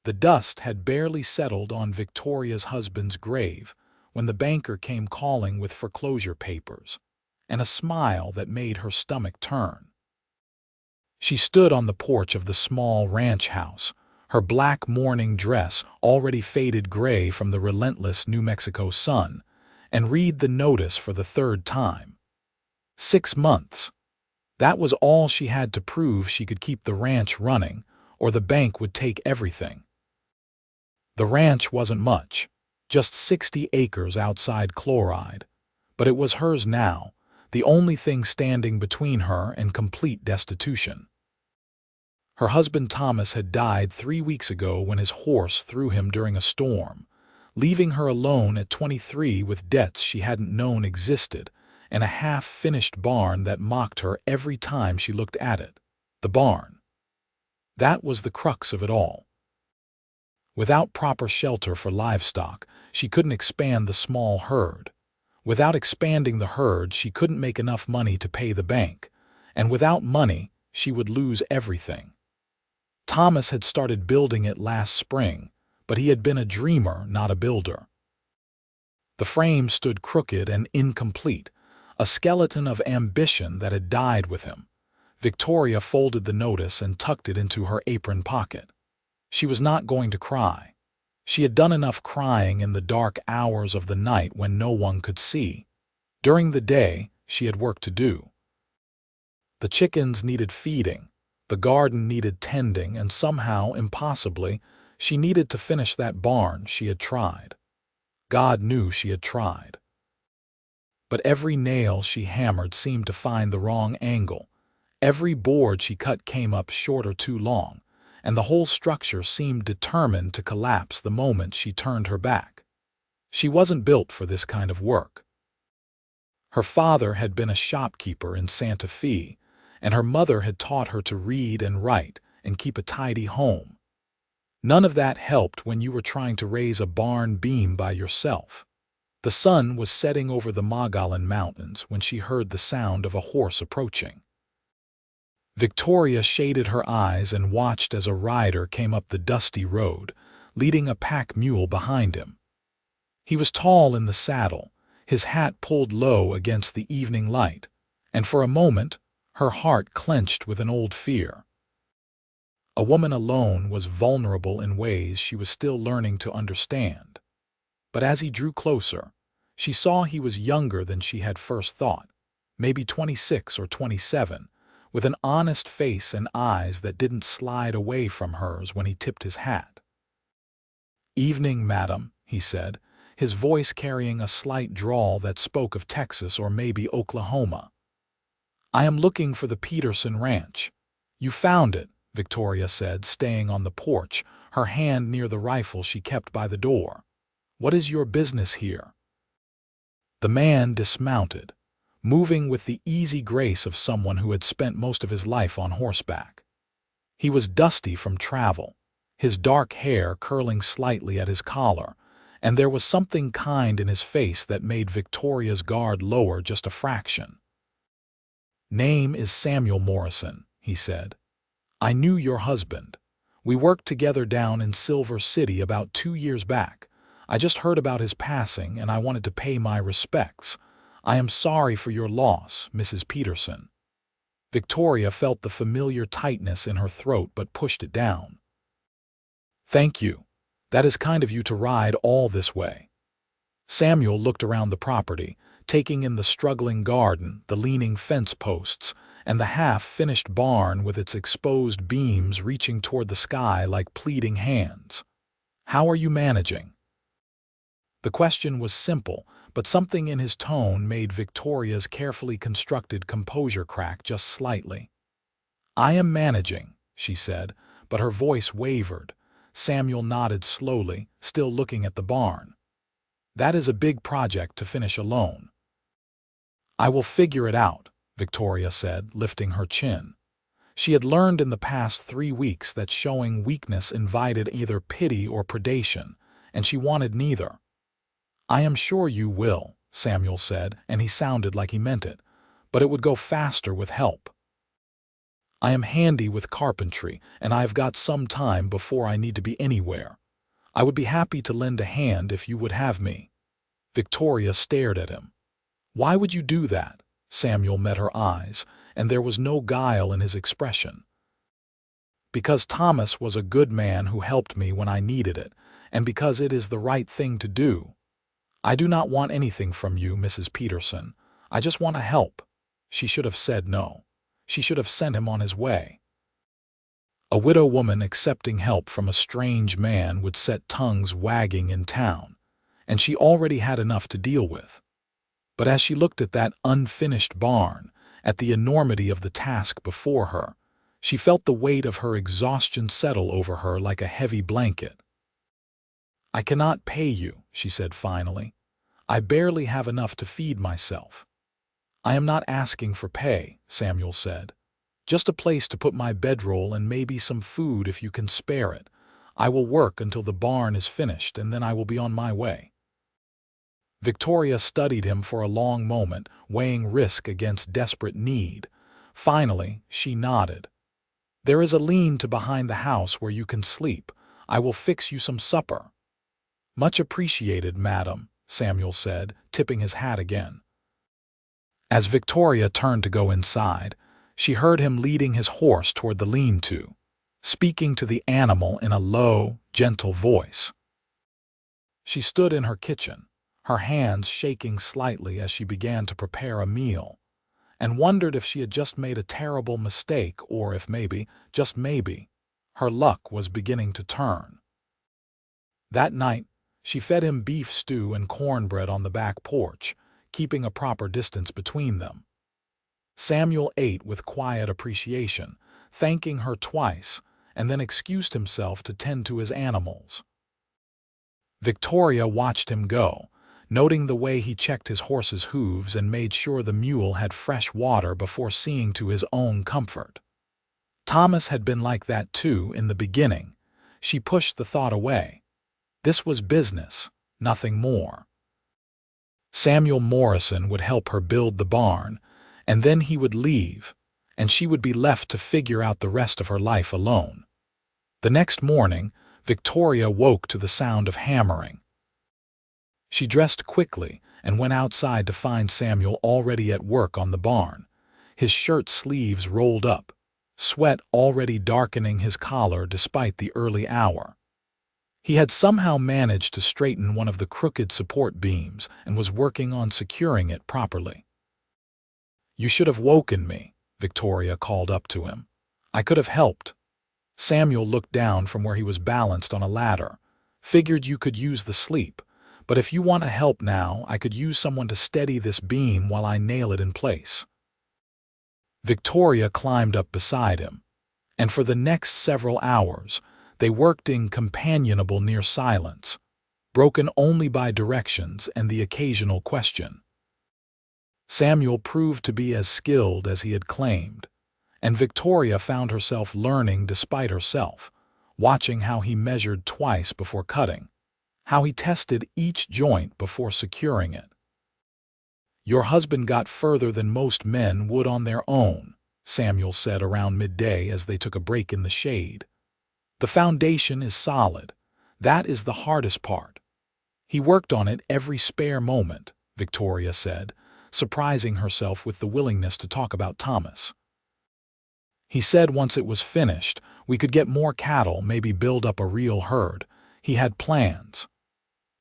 The dust had barely settled on Victoria's husband's grave when the banker came calling with foreclosure papers, and a smile that made her stomach turn. She stood on the porch of the small ranch house, her black mourning dress already faded gray from the relentless New Mexico sun, and read the notice for the third time. 6 months. That was all she had to prove she could keep the ranch running, or the bank would take everything. The ranch wasn't much, just 60 acres outside Chloride, but it was hers now, the only thing standing between her and complete destitution. Her husband Thomas had died 3 weeks ago when his horse threw him during a storm, leaving her alone at 23 with debts she hadn't known existed and a half-finished barn that mocked her every time she looked at it. The barn. That was the crux of it all. Without proper shelter for livestock, she couldn't expand the small herd. Without expanding the herd, she couldn't make enough money to pay the bank. And without money, she would lose everything. Thomas had started building it last spring, but he had been a dreamer, not a builder. The frame stood crooked and incomplete, a skeleton of ambition that had died with him. Victoria folded the notice and tucked it into her apron pocket. She was not going to cry. She had done enough crying in the dark hours of the night when no one could see. During the day, she had work to do. The chickens needed feeding, the garden needed tending, and somehow, impossibly, she needed to finish that barn. She had tried. God knew she had tried. But every nail she hammered seemed to find the wrong angle. Every board she cut came up short or too long, and the whole structure seemed determined to collapse the moment she turned her back. She wasn't built for this kind of work. Her father had been a shopkeeper in Santa Fe, and her mother had taught her to read and write and keep a tidy home. None of that helped when you were trying to raise a barn beam by yourself. The sun was setting over the Mogollon Mountains when she heard the sound of a horse approaching. Victoria shaded her eyes and watched as a rider came up the dusty road, leading a pack mule behind him. He was tall in the saddle, his hat pulled low against the evening light, and for a moment her heart clenched with an old fear. A woman alone was vulnerable in ways she was still learning to understand. But as he drew closer, she saw he was younger than she had first thought, maybe 26 or 27, with an honest face and eyes that didn't slide away from hers when he tipped his hat. "Evening, madam," he said, his voice carrying a slight drawl that spoke of Texas or maybe Oklahoma. "I am looking for the Peterson ranch." "You found it," Victoria said, staying on the porch, her hand near the rifle she kept by the door. "What is your business here?" The man dismounted, moving with the easy grace of someone who had spent most of his life on horseback. He was dusty from travel, his dark hair curling slightly at his collar, and there was something kind in his face that made Victoria's guard lower just a fraction. "Name is Samuel Morrison," he said. "I knew your husband. We worked together down in Silver City about 2 years back. I just heard about his passing and I wanted to pay my respects. I am sorry for your loss, Mrs. Peterson." Victoria felt the familiar tightness in her throat but pushed it down. "Thank you. That is kind of you to ride all this way." Samuel looked around the property, taking in the struggling garden, the leaning fence posts, and the half-finished barn with its exposed beams reaching toward the sky like pleading hands. "How are you managing?" The question was simple, but something in his tone made Victoria's carefully constructed composure crack just slightly. "I am managing," she said, but her voice wavered. Samuel nodded slowly, still looking at the barn. "That is a big project to finish alone." "I will figure it out," Victoria said, lifting her chin. She had learned in the past 3 weeks that showing weakness invited either pity or predation, and she wanted neither. "I am sure you will," Samuel said, and he sounded like he meant it, "but it would go faster with help." I am handy with carpentry, and I have got some time before I need to be anywhere. I would be happy to lend a hand if you would have me." Victoria stared at him. "Why would you do that?" Samuel met her eyes, and there was no guile in his expression. "Because Thomas was a good man who helped me when I needed it, and because it is the right thing to do. I do not want anything from you, Mrs. Peterson. I just want to help." She should have said no. She should have sent him on his way. A widow woman accepting help from a strange man would set tongues wagging in town, and she already had enough to deal with. But as she looked at that unfinished barn, at the enormity of the task before her, she felt the weight of her exhaustion settle over her like a heavy blanket. "I cannot pay you," she said finally. "I barely have enough to feed myself." "I am not asking for pay," Samuel said. "Just a place to put my bedroll and maybe some food if you can spare it. I will work until the barn is finished, and then I will be on my way." Victoria studied him for a long moment, weighing risk against desperate need. Finally, she nodded. "There is a lean-to behind the house where you can sleep. I will fix you some supper." "Much appreciated, madam," Samuel said, tipping his hat again. As Victoria turned to go inside, she heard him leading his horse toward the lean-to, speaking to the animal in a low, gentle voice. She stood in her kitchen, her hands shaking slightly as she began to prepare a meal, and wondered if she had just made a terrible mistake or if maybe, just maybe, her luck was beginning to turn. That night, she fed him beef stew and cornbread on the back porch, keeping a proper distance between them. Samuel ate with quiet appreciation, thanking her twice, and then excused himself to tend to his animals. Victoria watched him go, noting the way he checked his horse's hooves and made sure the mule had fresh water before seeing to his own comfort. Thomas had been like that too in the beginning. She pushed the thought away. This was business, nothing more. Samuel Morrison would help her build the barn, and then he would leave, and she would be left to figure out the rest of her life alone. The next morning, Victoria woke to the sound of hammering. She dressed quickly and went outside to find Samuel already at work on the barn, his shirt sleeves rolled up, sweat already darkening his collar despite the early hour. He had somehow managed to straighten one of the crooked support beams and was working on securing it properly. "You should have woken me," Victoria called up to him. "I could have helped." Samuel looked down from where he was balanced on a ladder. "Figured you could use the sleep, but if you want to help now, I could use someone to steady this beam while I nail it in place." Victoria climbed up beside him, and for the next several hours, they worked in companionable near silence, broken only by directions and the occasional question. Samuel proved to be as skilled as he had claimed, and Victoria found herself learning despite herself, watching how he measured twice before cutting, how he tested each joint before securing it. "Your husband got further than most men would on their own," Samuel said around midday as they took a break in the shade. "The foundation is solid. That is the hardest part." "He worked on it every spare moment," Victoria said, surprising herself with the willingness to talk about Thomas. "He said once it was finished, we could get more cattle, maybe build up a real herd. He had plans."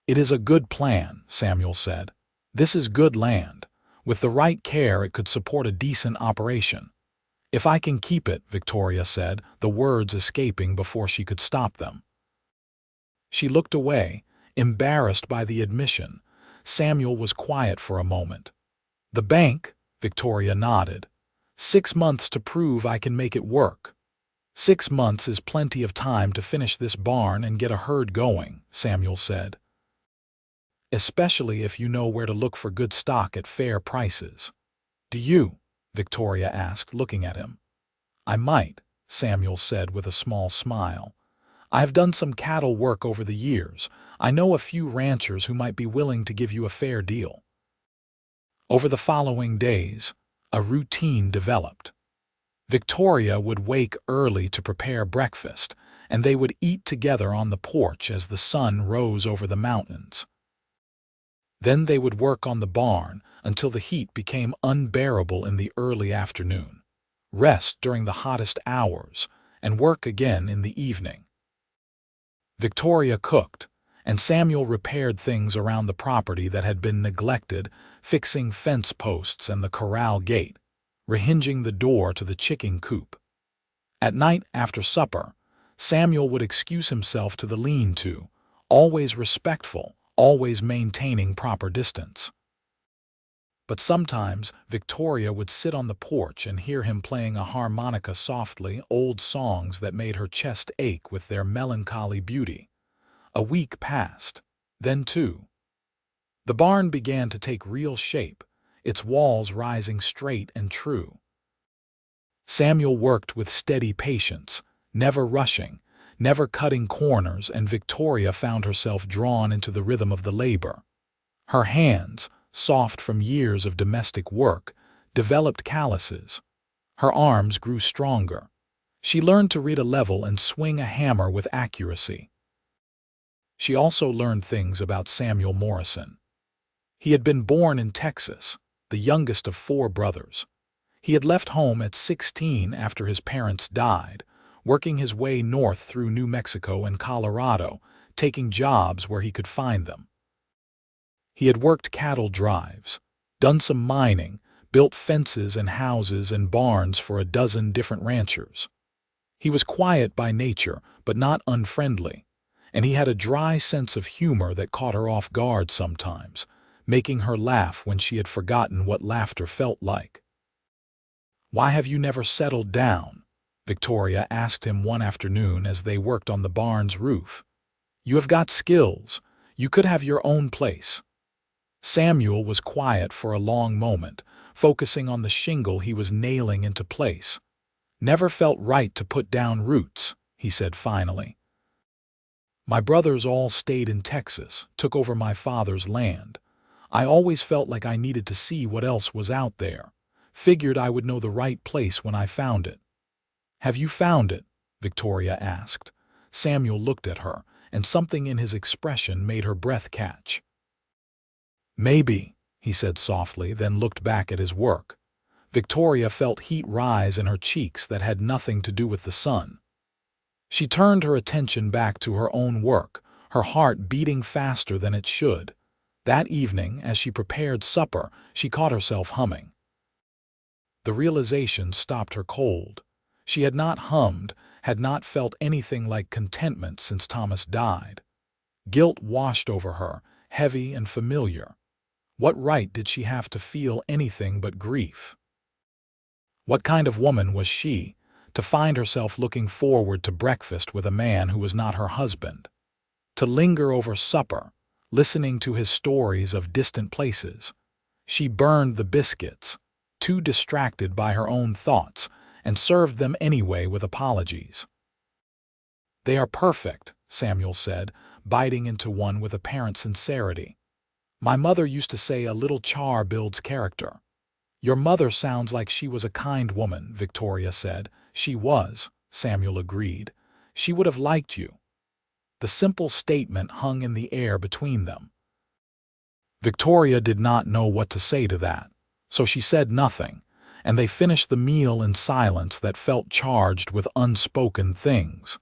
"It is a good plan," Samuel said. "This is good land. With the right care, it could support a decent operation." "If I can keep it," Victoria said, the words escaping before she could stop them. She looked away, embarrassed by the admission. Samuel was quiet for a moment. "The bank," Victoria nodded. 6 months to prove I can make it work." 6 months is plenty of time to finish this barn and get a herd going," Samuel said. "Especially if you know where to look for good stock at fair prices." "Do you?" Victoria asked, looking at him. "I might," Samuel said with a small smile. "I have done some cattle work over the years. I know a few ranchers who might be willing to give you a fair deal." Over the following days, a routine developed. Victoria would wake early to prepare breakfast, and they would eat together on the porch as the sun rose over the mountains. Then they would work on the barn until the heat became unbearable in the early afternoon, rest during the hottest hours, and work again in the evening. Victoria cooked, and Samuel repaired things around the property that had been neglected, fixing fence posts and the corral gate, rehinging the door to the chicken coop. At night after supper, Samuel would excuse himself to the lean-to, always respectful, always maintaining proper distance. But sometimes Victoria would sit on the porch and hear him playing a harmonica softly, old songs that made her chest ache with their melancholy beauty. A week passed, then two. The barn began to take real shape, its walls rising straight and true. Samuel worked with steady patience, never rushing, never cutting corners, and Victoria found herself drawn into the rhythm of the labor. Her hands, soft from years of domestic work, developed calluses. Her arms grew stronger. She learned to read a level and swing a hammer with accuracy. She also learned things about Samuel Morrison. He had been born in Texas, the youngest of 4 brothers. He had left home at 16 after his parents died, working his way north through New Mexico and Colorado, taking jobs where he could find them. He had worked cattle drives, done some mining, built fences and houses and barns for a dozen different ranchers. He was quiet by nature, but not unfriendly, and he had a dry sense of humor that caught her off guard sometimes, making her laugh when she had forgotten what laughter felt like. "Why have you never settled down?" Victoria asked him one afternoon as they worked on the barn's roof. "You have got skills. You could have your own place." Samuel was quiet for a long moment, focusing on the shingle he was nailing into place. "Never felt right to put down roots," he said finally. "My brothers all stayed in Texas, took over my father's land. I always felt like I needed to see what else was out there. Figured I would know the right place when I found it." "Have you found it?" Victoria asked. Samuel looked at her, and something in his expression made her breath catch. "Maybe," he said softly, then looked back at his work. Victoria felt heat rise in her cheeks that had nothing to do with the sun. She turned her attention back to her own work, her heart beating faster than it should. That evening, as she prepared supper, she caught herself humming. The realization stopped her cold. She had not hummed, had not felt anything like contentment since Thomas died. Guilt washed over her, heavy and familiar. What right did she have to feel anything but grief? What kind of woman was she, to find herself looking forward to breakfast with a man who was not her husband? To linger over supper, listening to his stories of distant places? She burned the biscuits, too distracted by her own thoughts, and served them anyway with apologies. "They are perfect," Samuel said, biting into one with apparent sincerity. "My mother used to say a little char builds character." "Your mother sounds like she was a kind woman," Victoria said. "She was," Samuel agreed. "She would have liked you." The simple statement hung in the air between them. Victoria did not know what to say to that, so she said nothing, and they finished the meal in silence that felt charged with unspoken things.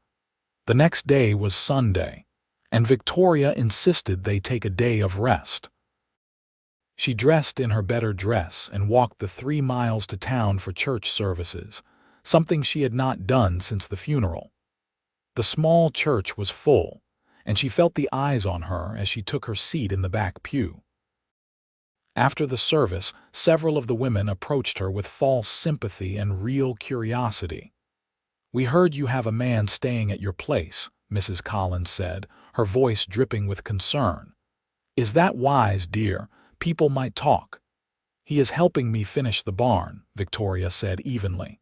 The next day was Sunday, and Victoria insisted they take a day of rest. She dressed in her better dress and walked the 3 miles to town for church services, something she had not done since the funeral. The small church was full, and she felt the eyes on her as she took her seat in the back pew. After the service, several of the women approached her with false sympathy and real curiosity. "We heard you have a man staying at your place," Mrs. Collins said, her voice dripping with concern. "Is that wise, dear? People might talk." "He is helping me finish the barn," Victoria said evenly.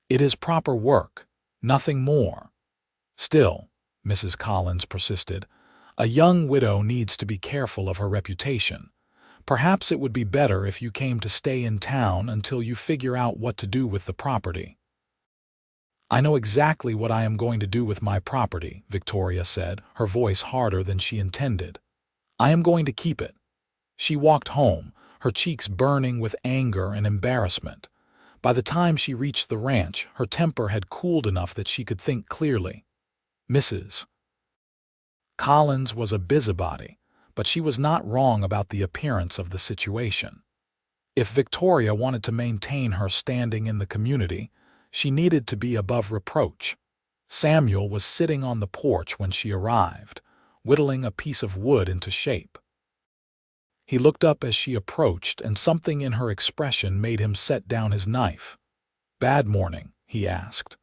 "It is proper work, nothing more." "Still," Mrs. Collins persisted, "a young widow needs to be careful of her reputation. Perhaps it would be better if you came to stay in town until you figure out what to do with the property." "I know exactly what I am going to do with my property," Victoria said, her voice harder than she intended. "I am going to keep it." She walked home, her cheeks burning with anger and embarrassment. By the time she reached the ranch, her temper had cooled enough that she could think clearly. Mrs. Collins was a busybody, but she was not wrong about the appearance of the situation. If Victoria wanted to maintain her standing in the community, she needed to be above reproach. Samuel was sitting on the porch when she arrived, whittling a piece of wood into shape. He looked up as she approached, and something in her expression made him set down his knife. "Bad morning," he asked.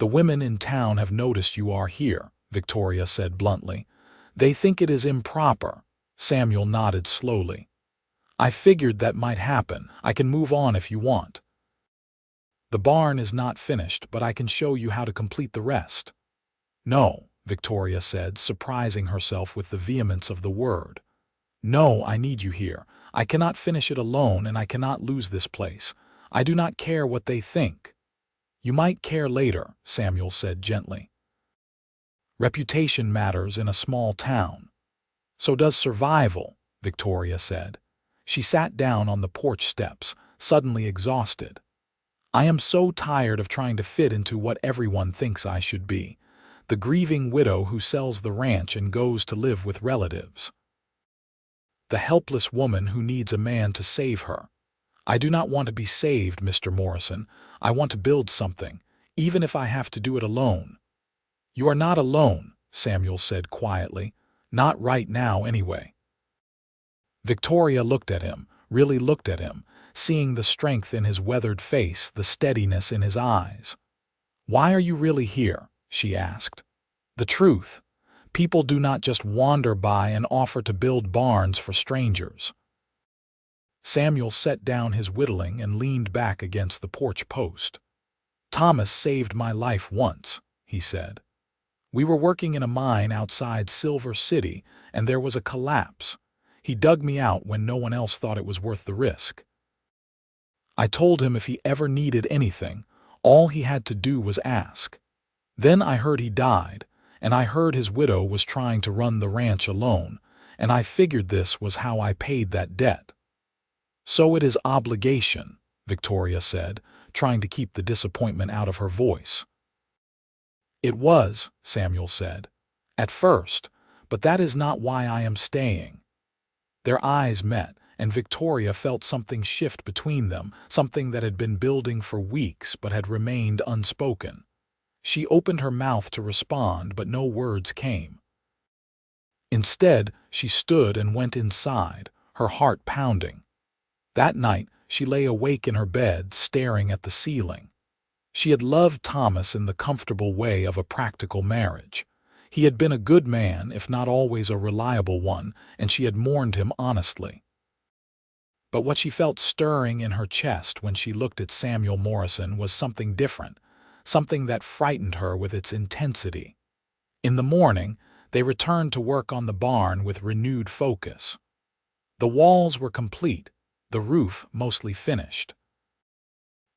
"The women in town have noticed you are here," Victoria said bluntly. "They think it is improper." Samuel nodded slowly. "I figured that might happen. I can move on if you want. The barn is not finished, but I can show you how to complete the rest." "No," Victoria said, surprising herself with the vehemence of the word. "No, I need you here. I cannot finish it alone, and I cannot lose this place. I do not care what they think." "You might care later," Samuel said gently. "Reputation matters in a small town." "So does survival," Victoria said. She sat down on the porch steps, suddenly exhausted. "I am so tired of trying to fit into what everyone thinks I should be. The grieving widow who sells the ranch and goes to live with relatives. The helpless woman who needs a man to save her. I do not want to be saved, Mr. Morrison. I want to build something, even if I have to do it alone." "You are not alone," Samuel said quietly. "Not right now, anyway." Victoria looked at him, really looked at him, seeing the strength in his weathered face, the steadiness in his eyes. "Why are you really here?" she asked. "The truth. People do not just wander by and offer to build barns for strangers." Samuel set down his whittling and leaned back against the porch post. "Thomas saved my life once," he said. "We were working in a mine outside Silver City, and there was a collapse. He dug me out when no one else thought it was worth the risk. I told him if he ever needed anything, all he had to do was ask. Then I heard he died, and I heard his widow was trying to run the ranch alone, and I figured this was how I paid that debt." "So it is obligation," Victoria said, trying to keep the disappointment out of her voice. "It was," Samuel said, "at first, but that is not why I am staying." Their eyes met, and Victoria felt something shift between them, something that had been building for weeks but had remained unspoken. She opened her mouth to respond, but no words came. Instead, she stood and went inside, her heart pounding. That night, she lay awake in her bed, staring at the ceiling. She had loved Thomas in the comfortable way of a practical marriage. He had been a good man, if not always a reliable one, and she had mourned him honestly. But what she felt stirring in her chest when she looked at Samuel Morrison was something different, something that frightened her with its intensity. In the morning, they returned to work on the barn with renewed focus. The walls were complete, the roof mostly finished.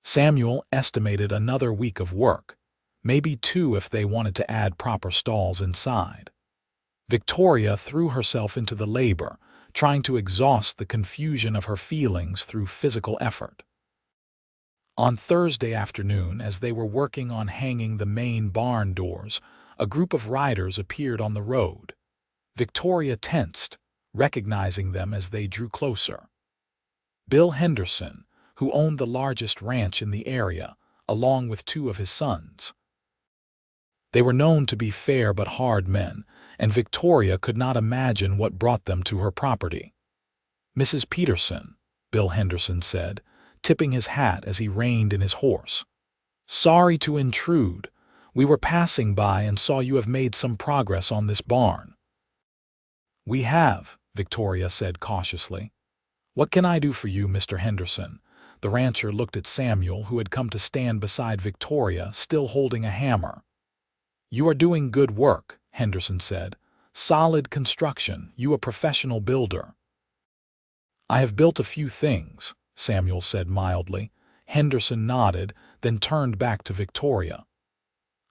Samuel estimated another week of work, maybe 2 if they wanted to add proper stalls inside. Victoria threw herself into the labor, trying to exhaust the confusion of her feelings through physical effort. On Thursday afternoon, as they were working on hanging the main barn doors, a group of riders appeared on the road. Victoria tensed, recognizing them as they drew closer. Bill Henderson, who owned the largest ranch in the area, along with 2 of his sons. They were known to be fair but hard men, and Victoria could not imagine what brought them to her property. "Mrs. Peterson," Bill Henderson said, tipping his hat as he reined in his horse. "Sorry to intrude. We were passing by and saw you have made some progress on this barn." "We have," Victoria said cautiously. "What can I do for you, Mr. Henderson?" The rancher looked at Samuel, who had come to stand beside Victoria, still holding a hammer. "You are doing good work," Henderson said. "Solid construction, you a professional builder." "I have built a few things," Samuel said mildly. Henderson nodded, then turned back to Victoria.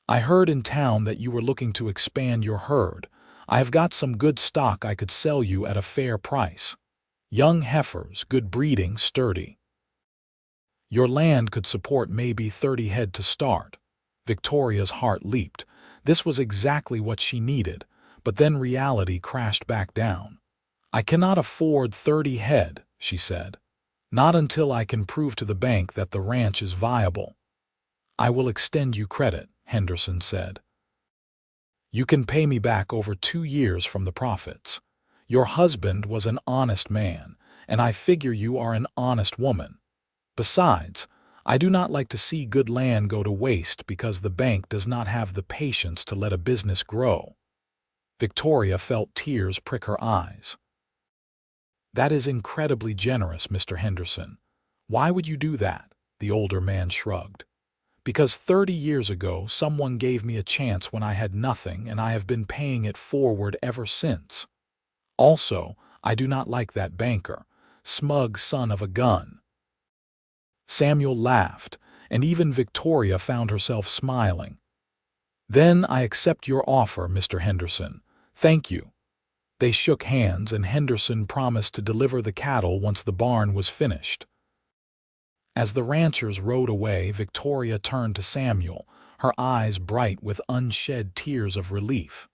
"I heard in town that you were looking to expand your herd. I have got some good stock I could sell you at a fair price. Young heifers, good breeding, sturdy. Your land could support maybe 30 head to start." Victoria's heart leaped. This was exactly what she needed, but then reality crashed back down. "I cannot afford 30 head," she said. "Not until I can prove to the bank that the ranch is viable." "I will extend you credit," Henderson said. "You can pay me back over 2 years from the profits. Your husband was an honest man, and I figure you are an honest woman. Besides, I do not like to see good land go to waste because the bank does not have the patience to let a business grow." Victoria felt tears prick her eyes. "That is incredibly generous, Mr. Henderson. Why would you do that?" The older man shrugged. "Because 30 years ago someone gave me a chance when I had nothing, and I have been paying it forward ever since. Also, I do not like that banker, smug son of a gun." Samuel laughed, and even Victoria found herself smiling. "Then I accept your offer, Mr. Henderson. Thank you." They shook hands, and Henderson promised to deliver the cattle once the barn was finished. As the ranchers rode away, Victoria turned to Samuel, her eyes bright with unshed tears of relief.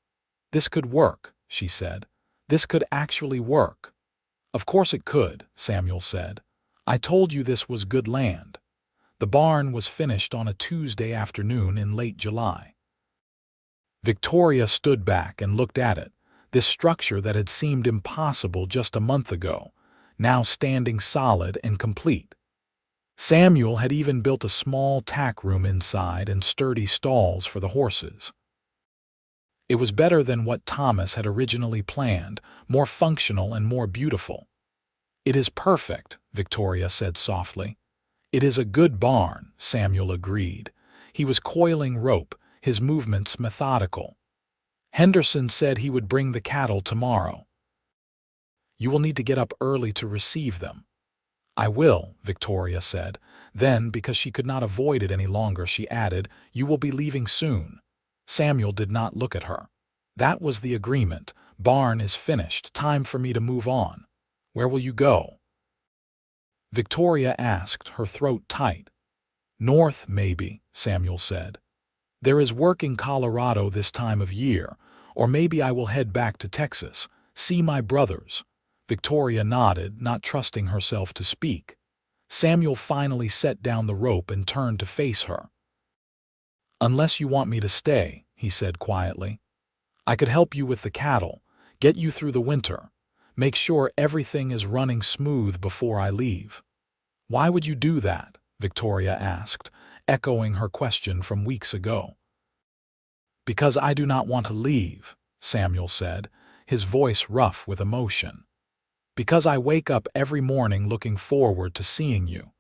"This could work," she said. "This could actually work." "Of course it could," Samuel said. "I told you this was good land." The barn was finished on a Tuesday afternoon in late July. Victoria stood back and looked at it, this structure that had seemed impossible just a month ago, now standing solid and complete. Samuel had even built a small tack room inside and sturdy stalls for the horses. It was better than what Thomas had originally planned, more functional and more beautiful. "It is perfect," Victoria said softly. "It is a good barn," Samuel agreed. He was coiling rope, his movements methodical. "Henderson said he would bring the cattle tomorrow. You will need to get up early to receive them." "I will," Victoria said. Then, because she could not avoid it any longer, she added, "You will be leaving soon." Samuel did not look at her. "That was the agreement. Barn is finished. Time for me to move on." "Where will you go?" Victoria asked, her throat tight. "North, maybe," Samuel said. "There is work in Colorado this time of year, or maybe I will head back to Texas, see my brothers." Victoria nodded, not trusting herself to speak. Samuel finally set down the rope and turned to face her. "Unless you want me to stay," he said quietly. "I could help you with the cattle, get you through the winter, make sure everything is running smooth before I leave." "Why would you do that?" Victoria asked, echoing her question from weeks ago. "Because I do not want to leave," Samuel said, his voice rough with emotion. "Because I wake up every morning looking forward to seeing you.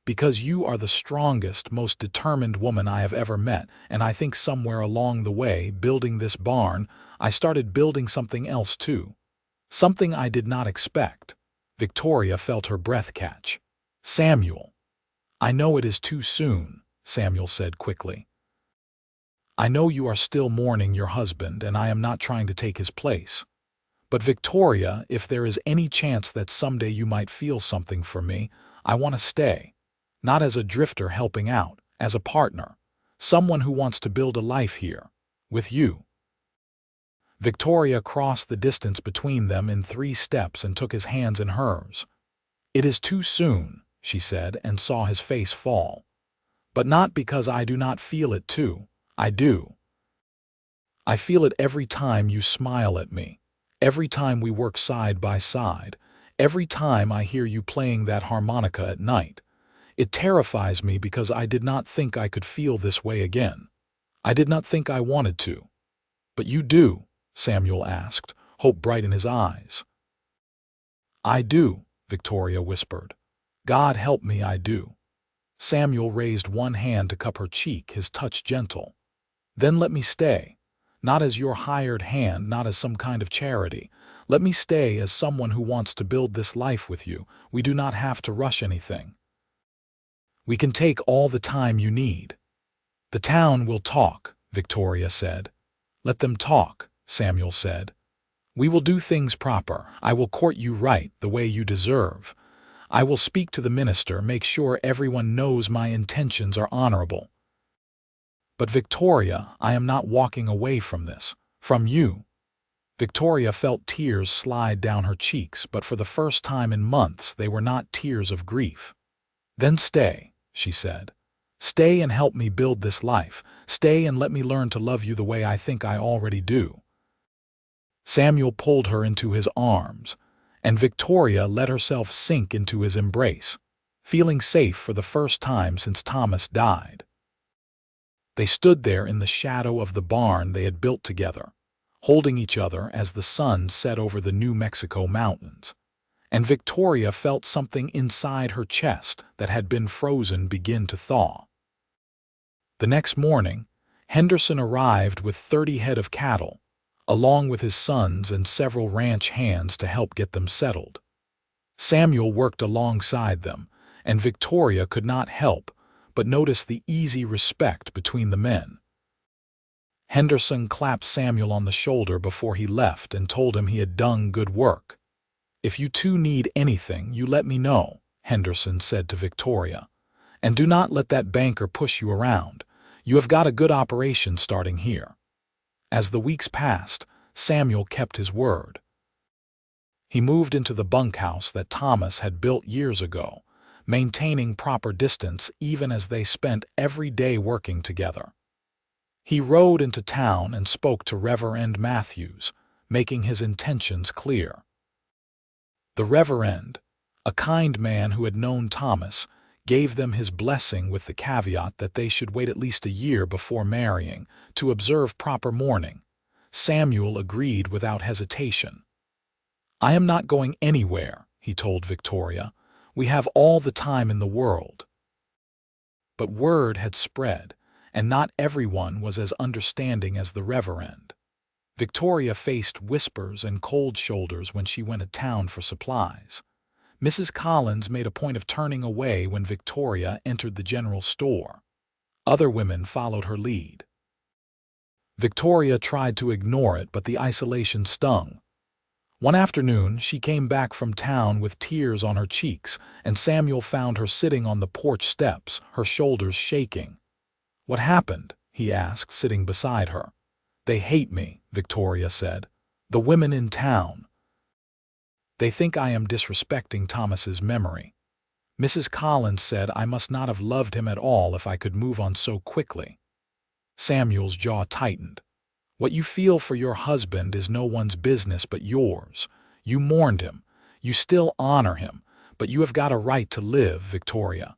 Because you are the strongest, most determined woman I have ever met, and I think somewhere along the way, building this barn, I started building something else too. Something I did not expect." Victoria felt her breath catch. "Samuel." "I know it is too soon," Samuel said quickly. "I know you are still mourning your husband, and I am not trying to take his place. But Victoria, if there is any chance that someday you might feel something for me, I want to stay. Not as a drifter helping out, as a partner. Someone who wants to build a life here. With you." Victoria crossed the distance between them in 3 steps and took his hands in hers. "It is too soon," she said, and saw his face fall. "But not because I do not feel it too. I do. I feel it every time you smile at me, every time we work side by side, every time I hear you playing that harmonica at night. It terrifies me because I did not think I could feel this way again. I did not think I wanted to." "But you do?" Samuel asked, hope bright in his eyes. "I do," Victoria whispered. "God help me, I do." Samuel raised one hand to cup her cheek, his touch gentle. "Then let me stay. Not as your hired hand, not as some kind of charity. Let me stay as someone who wants to build this life with you. We do not have to rush anything. We can take all the time you need. The town will talk, Victoria said. Let them talk, Samuel said. We will do things proper. I will court you right, the way you deserve. I will speak to the minister, make sure everyone knows my intentions are honorable. But Victoria, I am not walking away from this. From you. Victoria felt tears slide down her cheeks, but for the first time in months they were not tears of grief. Then stay, she said. Stay and help me build this life. Stay and let me learn to love you the way I think I already do. Samuel pulled her into his arms, and Victoria let herself sink into his embrace, feeling safe for the first time since Thomas died. They stood there in the shadow of the barn they had built together, holding each other as the sun set over the New Mexico mountains, and Victoria felt something inside her chest that had been frozen begin to thaw. The next morning, Henderson arrived with 30 head of cattle, along with his sons and several ranch hands to help get them settled. Samuel worked alongside them, and Victoria could not help but notice the easy respect between the men. Henderson clapped Samuel on the shoulder before he left and told him he had done good work. If you two need anything, you let me know, Henderson said to Victoria. And do not let that banker push you around. You have got a good operation starting here. As the weeks passed, Samuel kept his word. He moved into the bunkhouse that Thomas had built years ago, maintaining proper distance even as they spent every day working together. He rode into town and spoke to Reverend Matthews, making his intentions clear. The Reverend, a kind man who had known Thomas, gave them his blessing with the caveat that they should wait at least a year before marrying to observe proper mourning. Samuel agreed without hesitation. I am not going anywhere, he told Victoria. We have all the time in the world. But word had spread, and not everyone was as understanding as the Reverend. Victoria faced whispers and cold shoulders when she went to town for supplies. Mrs. Collins made a point of turning away when Victoria entered the general store. Other women followed her lead. Victoria tried to ignore it, but the isolation stung. One afternoon, she came back from town with tears on her cheeks, and Samuel found her sitting on the porch steps, her shoulders shaking. What happened? He asked, sitting beside her. They hate me, Victoria said. The women in town. They think I am disrespecting Thomas's memory. Mrs. Collins said I must not have loved him at all if I could move on so quickly. Samuel's jaw tightened. What you feel for your husband is no one's business but yours. You mourned him. You still honor him, but you have got a right to live, Victoria.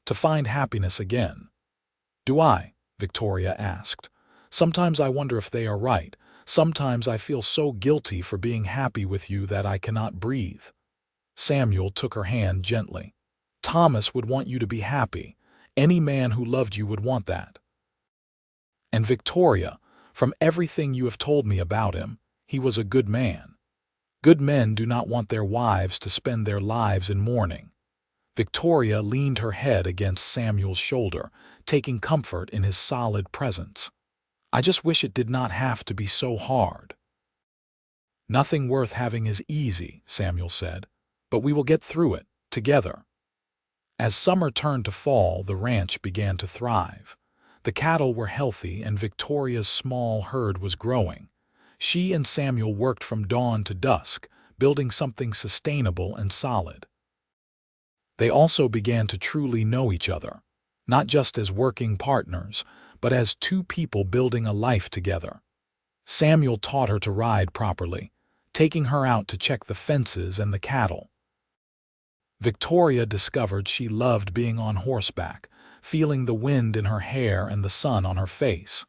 To find happiness again. Do I? Victoria asked. Sometimes I wonder if they are right. Sometimes I feel so guilty for being happy with you that I cannot breathe. Samuel took her hand gently. Thomas would want you to be happy. Any man who loved you would want that. And Victoria, from everything you have told me about him, he was a good man. Good men do not want their wives to spend their lives in mourning. Victoria leaned her head against Samuel's shoulder, taking comfort in his solid presence. I just wish it did not have to be so hard. Nothing worth having is easy, Samuel said, but we will get through it, together. As summer turned to fall, the ranch began to thrive. The cattle were healthy and Victoria's small herd was growing. She and Samuel worked from dawn to dusk, building something sustainable and solid. They also began to truly know each other, not just as working partners, but as two people building a life together. Samuel taught her to ride properly, taking her out to check the fences and the cattle. Victoria discovered she loved being on horseback, feeling the wind in her hair and the sun on her face.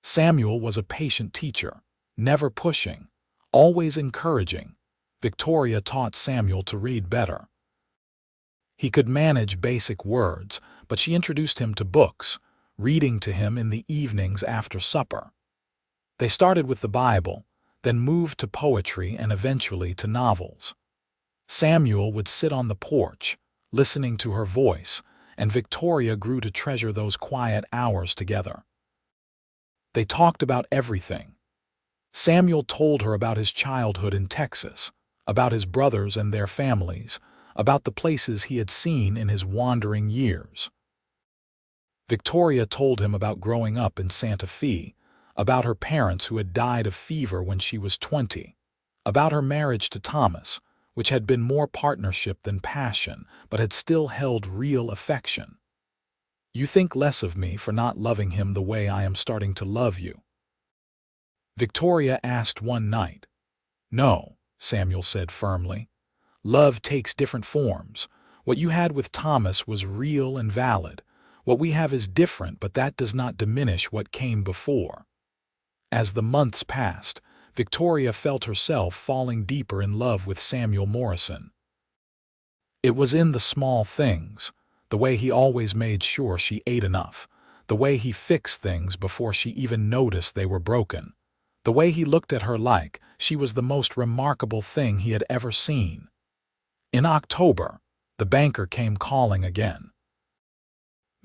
Samuel was a patient teacher, never pushing, always encouraging. Victoria taught Samuel to read better. He could manage basic words, but she introduced him to books, reading to him in the evenings after supper. They started with the Bible, then moved to poetry and eventually to novels. Samuel would sit on the porch, listening to her voice, and Victoria grew to treasure those quiet hours together. They talked about everything. Samuel told her about his childhood in Texas, about his brothers and their families, about the places he had seen in his wandering years. Victoria told him about growing up in Santa Fe, about her parents who had died of fever when she was 20, about her marriage to Thomas, which had been more partnership than passion, but had still held real affection. "You think less of me for not loving him the way I am starting to love you?" Victoria asked one night. "No," Samuel said firmly. "Love takes different forms. What you had with Thomas was real and valid. What we have is different, but that does not diminish what came before." As the months passed, Victoria felt herself falling deeper in love with Samuel Morrison. It was in the small things, the way he always made sure she ate enough, the way he fixed things before she even noticed they were broken, the way he looked at her like she was the most remarkable thing he had ever seen. In October, the banker came calling again.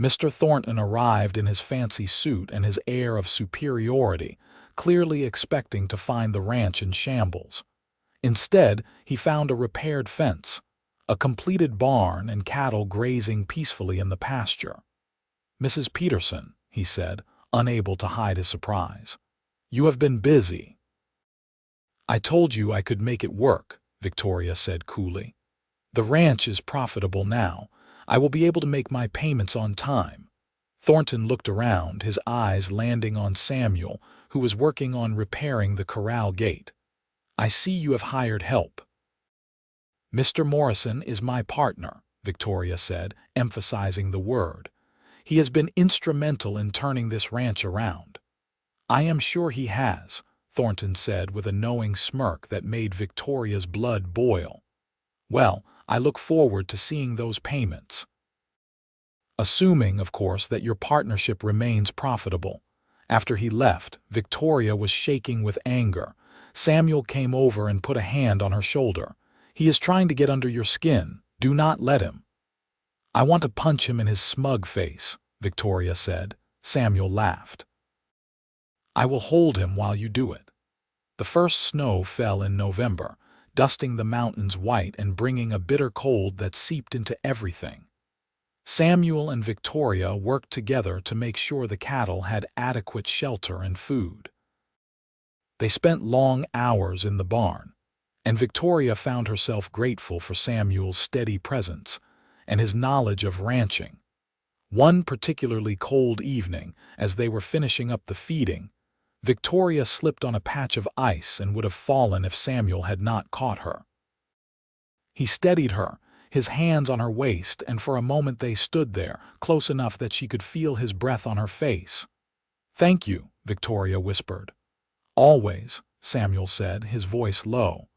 Mr. Thornton arrived in his fancy suit and his air of superiority, clearly expecting to find the ranch in shambles. Instead, he found a repaired fence, a completed barn, and cattle grazing peacefully in the pasture. "Mrs. Peterson," he said, unable to hide his surprise, "you have been busy." "I told you I could make it work," Victoria said coolly. "The ranch is profitable now. I will be able to make my payments on time." Thornton looked around, his eyes landing on Samuel, who was working on repairing the corral gate. "I see you have hired help." "Mr. Morrison is my partner," Victoria said, emphasizing the word. "He has been instrumental in turning this ranch around." "I am sure he has," Thornton said with a knowing smirk that made Victoria's blood boil. "Well, I look forward to seeing those payments. Assuming, of course, that your partnership remains profitable." After he left, Victoria was shaking with anger. Samuel came over and put a hand on her shoulder. "He is trying to get under your skin. Do not let him." "I want to punch him in his smug face," Victoria said. Samuel laughed. "I will hold him while you do it." The first snow fell in November, dusting the mountains white and bringing a bitter cold that seeped into everything. Samuel and Victoria worked together to make sure the cattle had adequate shelter and food. They spent long hours in the barn, and Victoria found herself grateful for Samuel's steady presence and his knowledge of ranching. One particularly cold evening, as they were finishing up the feeding, Victoria slipped on a patch of ice and would have fallen if Samuel had not caught her. He steadied her, his hands on her waist, and for a moment they stood there, close enough that she could feel his breath on her face. "Thank you," Victoria whispered. "Always," Samuel said, his voice low.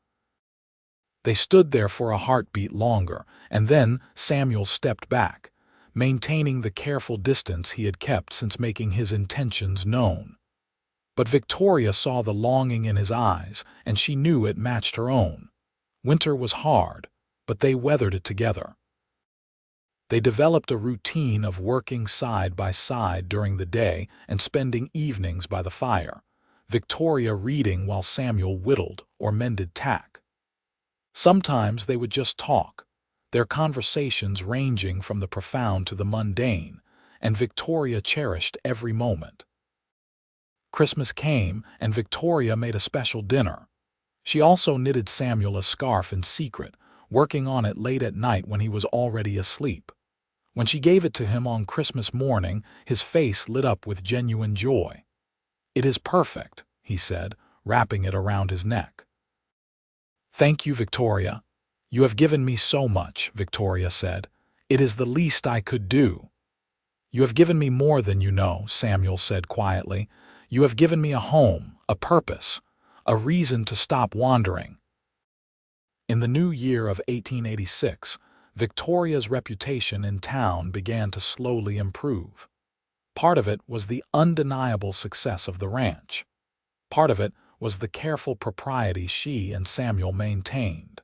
They stood there for a heartbeat longer, and then Samuel stepped back, maintaining the careful distance he had kept since making his intentions known. But Victoria saw the longing in his eyes, and she knew it matched her own. Winter was hard, but they weathered it together. They developed a routine of working side by side during the day and spending evenings by the fire, Victoria reading while Samuel whittled or mended tack. Sometimes they would just talk, their conversations ranging from the profound to the mundane, and Victoria cherished every moment. Christmas came, and Victoria made a special dinner. She also knitted Samuel a scarf in secret, working on it late at night when he was already asleep. When she gave it to him on Christmas morning, his face lit up with genuine joy. "It is perfect," he said, wrapping it around his neck. "Thank you, Victoria. You have given me so much," Victoria said. "It is the least I could do." "You have given me more than you know," Samuel said quietly. "You have given me a home, a purpose, a reason to stop wandering." In the new year of 1886, Victoria's reputation in town began to slowly improve. Part of it was the undeniable success of the ranch. Part of it was the careful propriety she and Samuel maintained.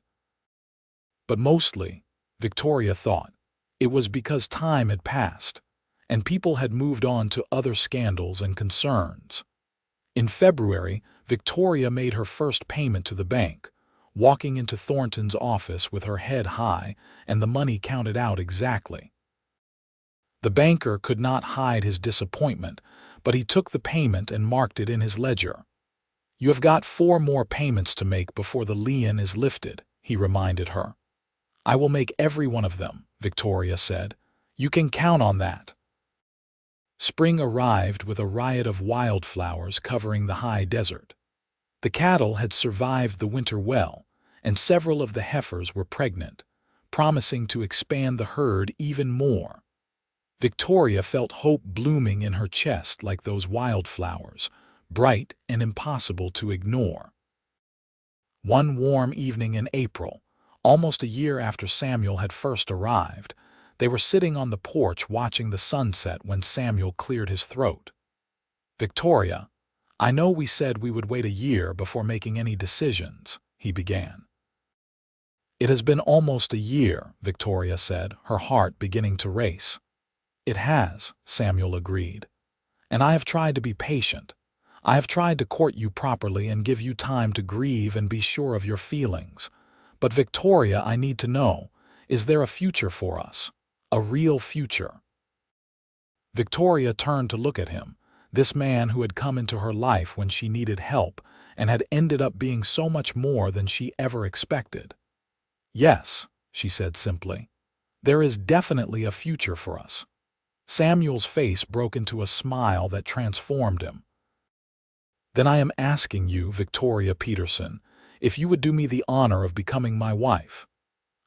But mostly, Victoria thought, it was because time had passed, and people had moved on to other scandals and concerns. In February, Victoria made her first payment to the bank, walking into Thornton's office with her head high and the money counted out exactly. The banker could not hide his disappointment, but he took the payment and marked it in his ledger. "You have got 4 more payments to make before the lien is lifted," he reminded her. "I will make every one of them," Victoria said. "You can count on that." Spring arrived with a riot of wildflowers covering the high desert. The cattle had survived the winter well, and several of the heifers were pregnant, promising to expand the herd even more. Victoria felt hope blooming in her chest like those wildflowers, bright and impossible to ignore. One warm evening in April, almost a year after Samuel had first arrived, they were sitting on the porch watching the sunset when Samuel cleared his throat. "Victoria, I know we said we would wait a year before making any decisions," he began. "It has been almost a year," Victoria said, her heart beginning to race. "It has," Samuel agreed. "And I have tried to be patient. I have tried to court you properly and give you time to grieve and be sure of your feelings. But Victoria, I need to know, is there a future for us? A real future?" Victoria turned to look at him, this man who had come into her life when she needed help and had ended up being so much more than she ever expected. "Yes," she said simply. "There is definitely a future for us." Samuel's face broke into a smile that transformed him. "Then I am asking you, Victoria Peterson, if you would do me the honor of becoming my wife.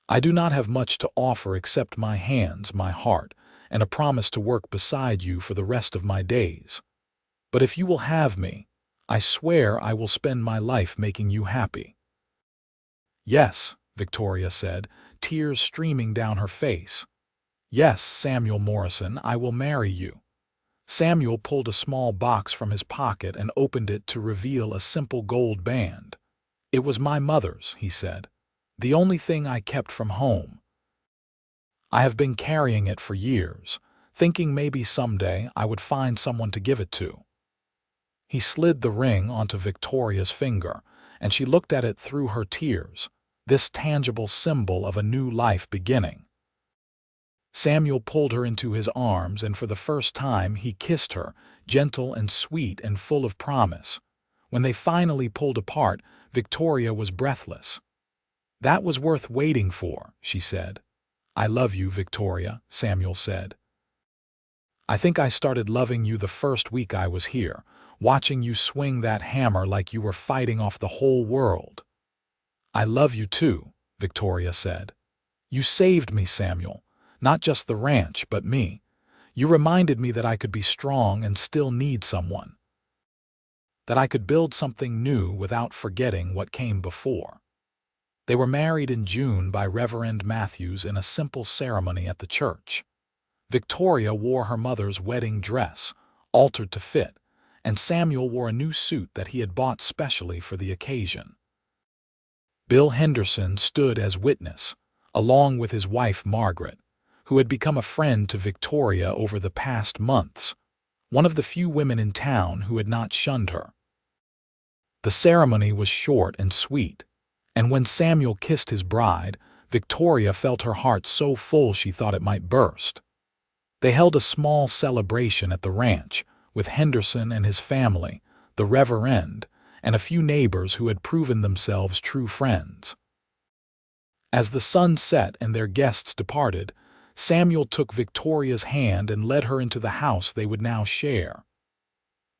I do not have much to offer except my hands, my heart, and a promise to work beside you for the rest of my days. But if you will have me, I swear I will spend my life making you happy." "Yes," Victoria said, tears streaming down her face. "Yes, Samuel Morrison, I will marry you." Samuel pulled a small box from his pocket and opened it to reveal a simple gold band. "It was my mother's," he said. "The only thing I kept from home. I have been carrying it for years, thinking maybe someday I would find someone to give it to." He slid the ring onto Victoria's finger, and she looked at it through her tears, this tangible symbol of a new life beginning. Samuel pulled her into his arms, and for the first time he kissed her, gentle and sweet and full of promise. When they finally pulled apart, Victoria was breathless. "That was worth waiting for," she said. "I love you, Victoria," Samuel said. "I think I started loving you the first week I was here, watching you swing that hammer like you were fighting off the whole world." "I love you too," Victoria said. "You saved me, Samuel, not just the ranch, but me. You reminded me that I could be strong and still need someone. That I could build something new without forgetting what came before." They were married in June by Reverend Matthews in a simple ceremony at the church. Victoria wore her mother's wedding dress, altered to fit, and Samuel wore a new suit that he had bought specially for the occasion. Bill Henderson stood as witness, along with his wife Margaret, who had become a friend to Victoria over the past months, one of the few women in town who had not shunned her. The ceremony was short and sweet, and when Samuel kissed his bride, Victoria felt her heart so full she thought it might burst. They held a small celebration at the ranch, with Henderson and his family, the Reverend, and a few neighbors who had proven themselves true friends. As the sun set and their guests departed, Samuel took Victoria's hand and led her into the house they would now share.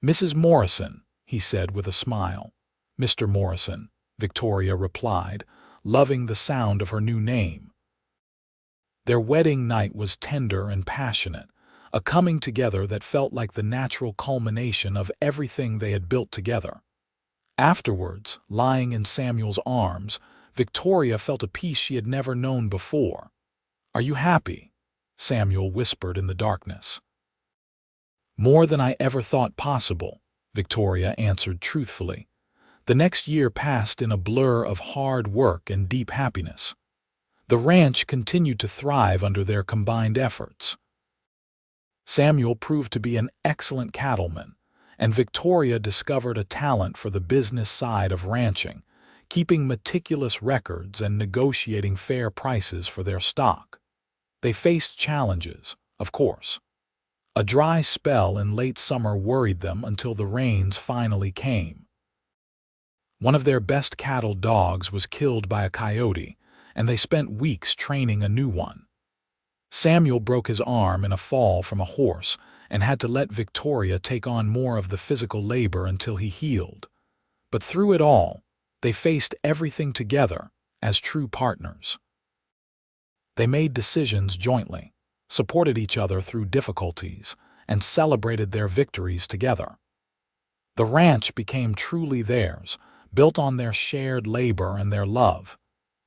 "Mrs. Morrison," he said with a smile. "Mr. Morrison," Victoria replied, loving the sound of her new name. Their wedding night was tender and passionate, a coming together that felt like the natural culmination of everything they had built together. Afterwards, lying in Samuel's arms, Victoria felt a peace she had never known before. "Are you happy?" Samuel whispered in the darkness. "More than I ever thought possible," Victoria answered truthfully. The next year passed in a blur of hard work and deep happiness. The ranch continued to thrive under their combined efforts. Samuel proved to be an excellent cattleman, and Victoria discovered a talent for the business side of ranching, keeping meticulous records and negotiating fair prices for their stock. They faced challenges, of course. A dry spell in late summer worried them until the rains finally came. One of their best cattle dogs was killed by a coyote, and they spent weeks training a new one. Samuel broke his arm in a fall from a horse and had to let Victoria take on more of the physical labor until he healed. But through it all, they faced everything together as true partners. They made decisions jointly, supported each other through difficulties, and celebrated their victories together. The ranch became truly theirs, built on their shared labor and their love.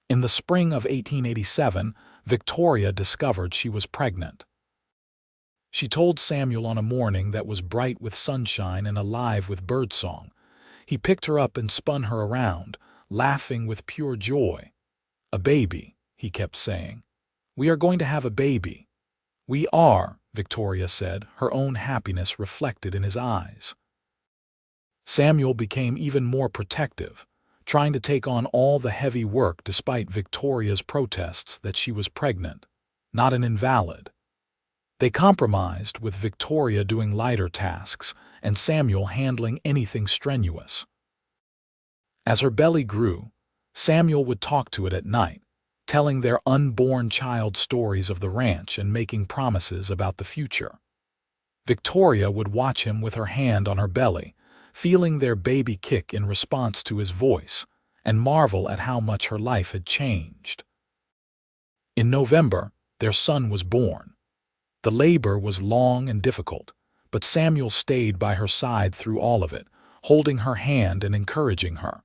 In the spring of 1887, Victoria discovered she was pregnant. She told Samuel on a morning that was bright with sunshine and alive with birdsong. He picked her up and spun her around, laughing with pure joy. "A baby," he kept saying. "We are going to have a baby." "We are," Victoria said, her own happiness reflected in his eyes. Samuel became even more protective, trying to take on all the heavy work despite Victoria's protests that she was pregnant, not an invalid. They compromised, with Victoria doing lighter tasks and Samuel handling anything strenuous. As her belly grew, Samuel would talk to it at night, telling their unborn child stories of the ranch and making promises about the future. Victoria would watch him with her hand on her belly, feeling their baby kick in response to his voice, and marvel at how much her life had changed. In November, their son was born. The labor was long and difficult, but Samuel stayed by her side through all of it, holding her hand and encouraging her.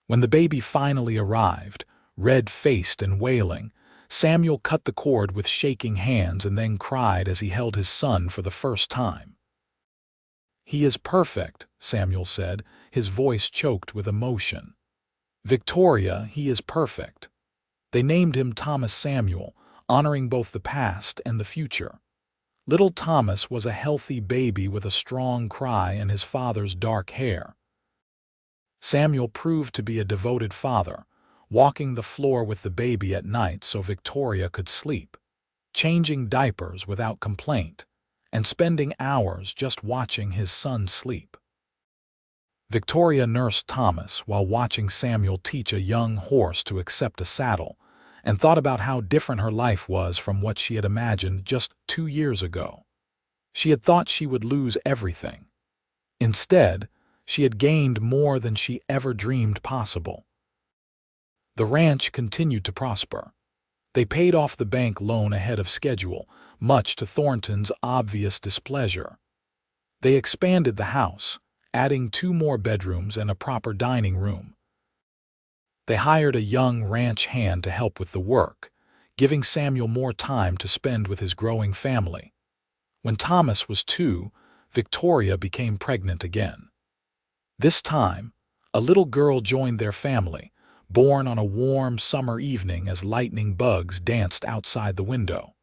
When the baby finally arrived, red-faced and wailing, Samuel cut the cord with shaking hands and then cried as he held his son for the first time. "He is perfect," Samuel said, his voice choked with emotion. "Victoria, he is perfect." They named him Thomas Samuel, honoring both the past and the future. Little Thomas was a healthy baby with a strong cry and his father's dark hair. Samuel proved to be a devoted father, walking the floor with the baby at night so Victoria could sleep, changing diapers without complaint, and spending hours just watching his son sleep. Victoria nursed Thomas while watching Samuel teach a young horse to accept a saddle, and thought about how different her life was from what she had imagined just 2 years ago. She had thought she would lose everything. Instead, she had gained more than she ever dreamed possible. The ranch continued to prosper. They paid off the bank loan ahead of schedule, much to Thornton's obvious displeasure. They expanded the house, adding 2 more bedrooms and a proper dining room. They hired a young ranch hand to help with the work, giving Samuel more time to spend with his growing family. When Thomas was 2, Victoria became pregnant again. This time, a little girl joined their family, born on a warm summer evening as lightning bugs danced outside the window.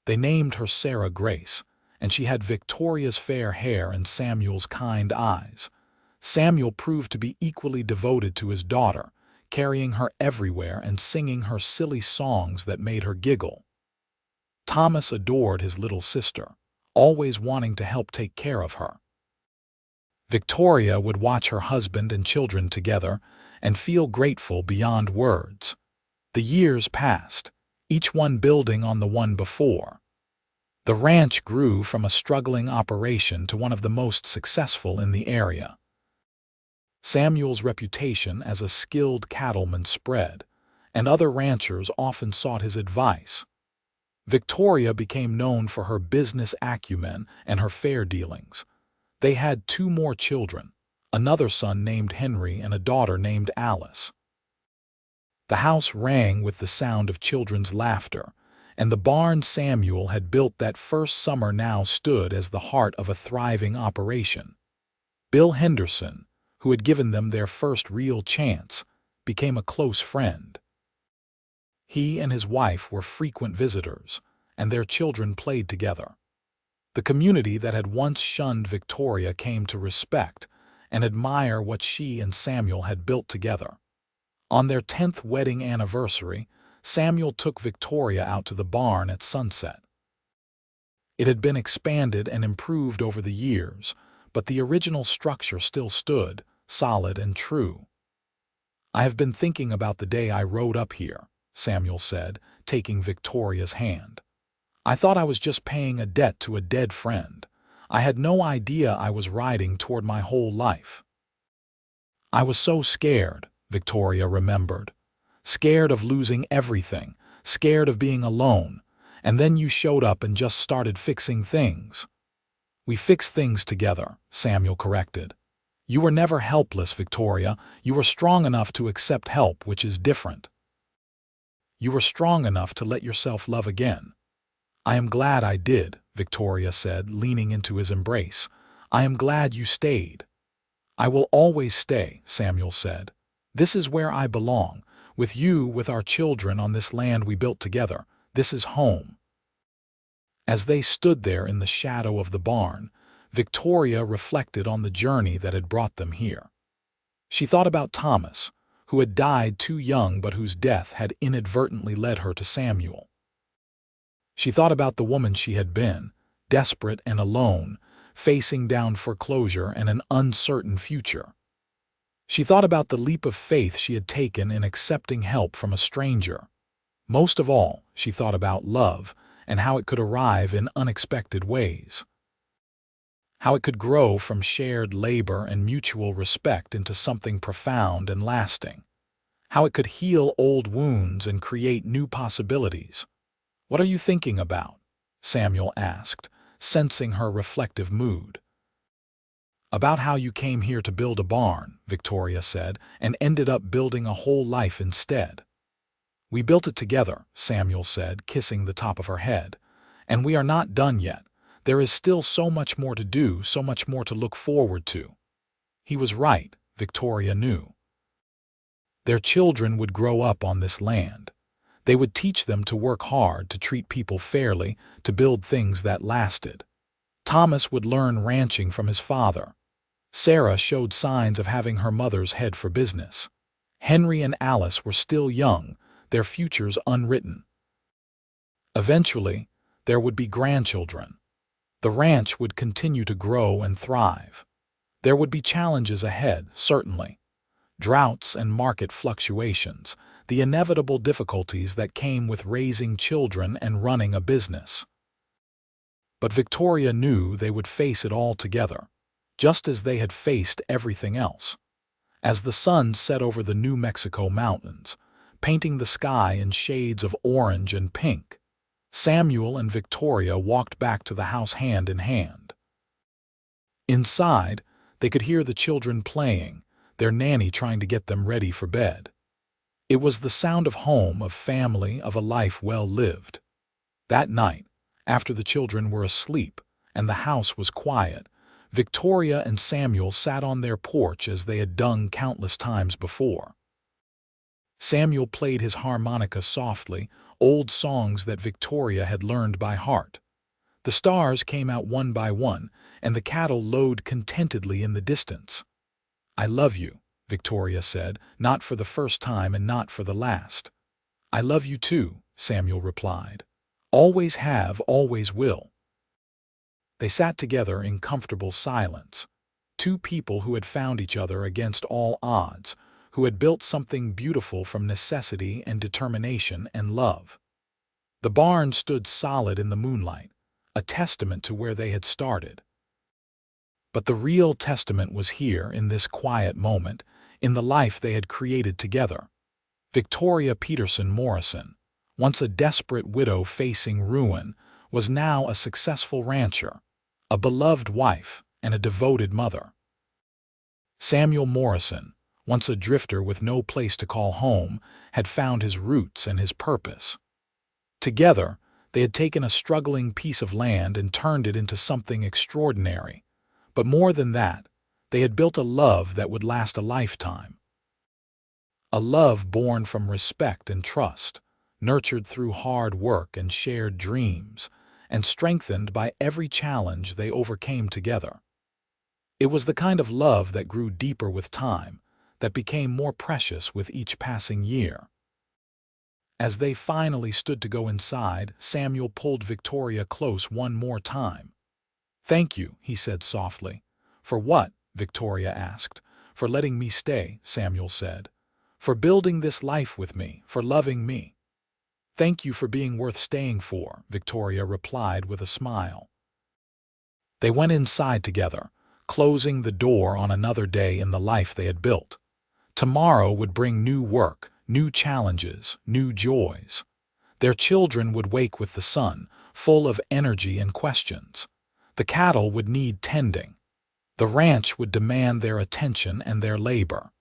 They named her Sarah Grace, and she had Victoria's fair hair and Samuel's kind eyes. Samuel proved to be equally devoted to his daughter, carrying her everywhere and singing her silly songs that made her giggle. Thomas adored his little sister, always wanting to help take care of her. Victoria would watch her husband and children together and feel grateful beyond words. The years passed, each one building on the one before. The ranch grew from a struggling operation to one of the most successful in the area. Samuel's reputation as a skilled cattleman spread, and other ranchers often sought his advice. Victoria became known for her business acumen and her fair dealings. They had 2 more children, another son named Henry and a daughter named Alice. The house rang with the sound of children's laughter, and the barn Samuel had built that first summer now stood as the heart of a thriving operation. Bill Henderson, who had given them their first real chance, became a close friend. He and his wife were frequent visitors, and their children played together. The community that had once shunned Victoria came to respect and admire what she and Samuel had built together. On their 10th wedding anniversary, Samuel took Victoria out to the barn at sunset. It had been expanded and improved over the years, but the original structure still stood, solid and true. "I have been thinking about the day I rode up here," Samuel said, taking Victoria's hand. "I thought I was just paying a debt to a dead friend. I had no idea I was riding toward my whole life." "I was so scared," Victoria remembered. "Scared of losing everything, scared of being alone, and then you showed up and just started fixing things." "We fixed things together," Samuel corrected. "You were never helpless, Victoria. You were strong enough to accept help, which is different. You were strong enough to let yourself love again." "I am glad I did," Victoria said, leaning into his embrace. "I am glad you stayed." "I will always stay," Samuel said. "This is where I belong, with you, with our children, on this land we built together. This is home." As they stood there in the shadow of the barn, Victoria reflected on the journey that had brought them here. She thought about Thomas, who had died too young but whose death had inadvertently led her to Samuel. She thought about the woman she had been, desperate and alone, facing down foreclosure and an uncertain future. She thought about the leap of faith she had taken in accepting help from a stranger. Most of all, she thought about love and how it could arrive in unexpected ways. How it could grow from shared labor and mutual respect into something profound and lasting. How it could heal old wounds and create new possibilities. "What are you thinking about?" Samuel asked, sensing her reflective mood. "About how you came here to build a barn," Victoria said, "and ended up building a whole life instead." "We built it together," Samuel said, kissing the top of her head. "And we are not done yet. There is still so much more to do, so much more to look forward to." He was right, Victoria knew. Their children would grow up on this land. They would teach them to work hard, to treat people fairly, to build things that lasted. Thomas would learn ranching from his father. Sarah showed signs of having her mother's head for business. Henry and Alice were still young, their futures unwritten. Eventually, there would be grandchildren. The ranch would continue to grow and thrive. There would be challenges ahead, certainly. Droughts and market fluctuations, the inevitable difficulties that came with raising children and running a business. But Victoria knew they would face it all together, just as they had faced everything else. As the sun set over the New Mexico mountains, painting the sky in shades of orange and pink, Samuel and Victoria walked back to the house hand in hand. Inside, they could hear the children playing, their nanny trying to get them ready for bed. It was the sound of home, of family, of a life well lived. That night, after the children were asleep and the house was quiet, Victoria and Samuel sat on their porch as they had done countless times before. Samuel played his harmonica softly, old songs that Victoria had learned by heart. The stars came out one by one, and the cattle lowed contentedly in the distance. "I love you," Victoria said, not for the first time and not for the last. "I love you too," Samuel replied. "Always have, always will." They sat together in comfortable silence, two people who had found each other against all odds, who had built something beautiful from necessity and determination and love. The barn stood solid in the moonlight, a testament to where they had started. But the real testament was here, in this quiet moment, in the life they had created together. Victoria Peterson Morrison, once a desperate widow facing ruin, was now a successful rancher, a beloved wife, and a devoted mother. Samuel Morrison, once a drifter with no place to call home, had found his roots and his purpose. Together, they had taken a struggling piece of land and turned it into something extraordinary. But more than that, They had built a love that would last a lifetime. A love born from respect and trust, nurtured through hard work and shared dreams, and strengthened by every challenge they overcame together. It was the kind of love that grew deeper with time, that became more precious with each passing year. As they finally stood to go inside, Samuel pulled Victoria close one more time. "Thank you," he said softly. "For what?" Victoria asked. "For letting me stay," Samuel said. "For building this life with me, for loving me." "Thank you for being worth staying for," Victoria replied with a smile. They went inside together, closing the door on another day in the life they had built. Tomorrow would bring new work, new challenges, new joys. Their children would wake with the sun, full of energy and questions. The cattle would need tending. The ranch would demand their attention and their labor.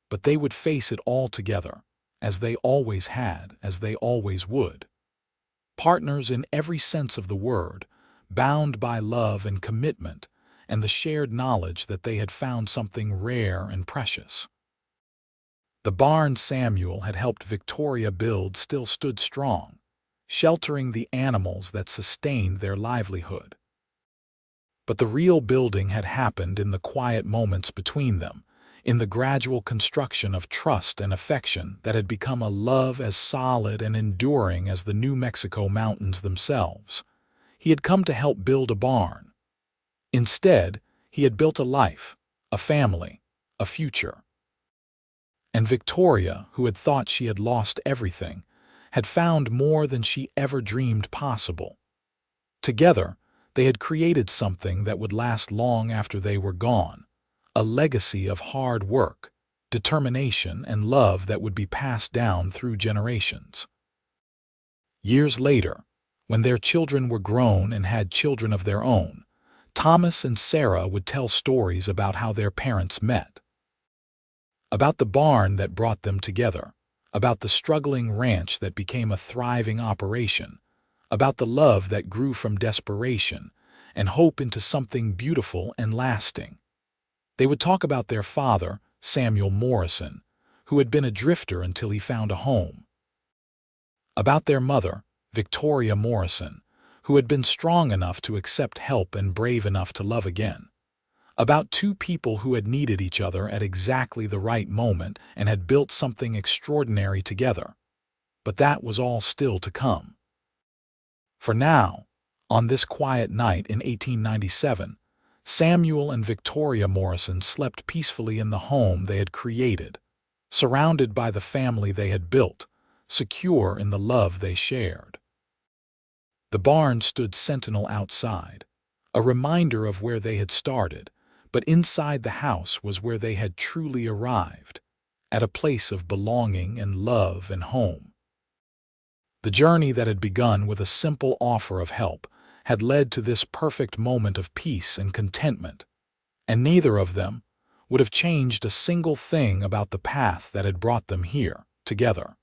But they would face it all together, as they always had, as they always would. Partners in every sense of the word, bound by love and commitment, and the shared knowledge that they had found something rare and precious. The barn Samuel had helped Victoria build still stood strong, sheltering the animals that sustained their livelihood. But the real building had happened in the quiet moments between them, in the gradual construction of trust and affection that had become a love as solid and enduring as the New Mexico mountains themselves. He had come to help build a barn. Instead, he had built a life, a family, a future. And Victoria, who had thought she had lost everything, had found more than she ever dreamed possible. Together, they had created something that would last long after they were gone, a legacy of hard work, determination, and love that would be passed down through generations. Years later, when their children were grown and had children of their own, Thomas and Sarah would tell stories about how their parents met. About the barn that brought them together, about the struggling ranch that became a thriving operation, about the love that grew from desperation and hope into something beautiful and lasting. They would talk about their father, Samuel Morrison, who had been a drifter until he found a home. About their mother, Victoria Morrison, who had been strong enough to accept help and brave enough to love again. About two people who had needed each other at exactly the right moment and had built something extraordinary together. But that was all still to come. For now, on this quiet night in 1897, Samuel and Victoria Morrison slept peacefully in the home they had created, surrounded by the family they had built, secure in the love they shared. The barn stood sentinel outside, a reminder of where they had started, but inside the house was where they had truly arrived, at a place of belonging and love and home. The journey that had begun with a simple offer of help had led to this perfect moment of peace and contentment, and neither of them would have changed a single thing about the path that had brought them here, together.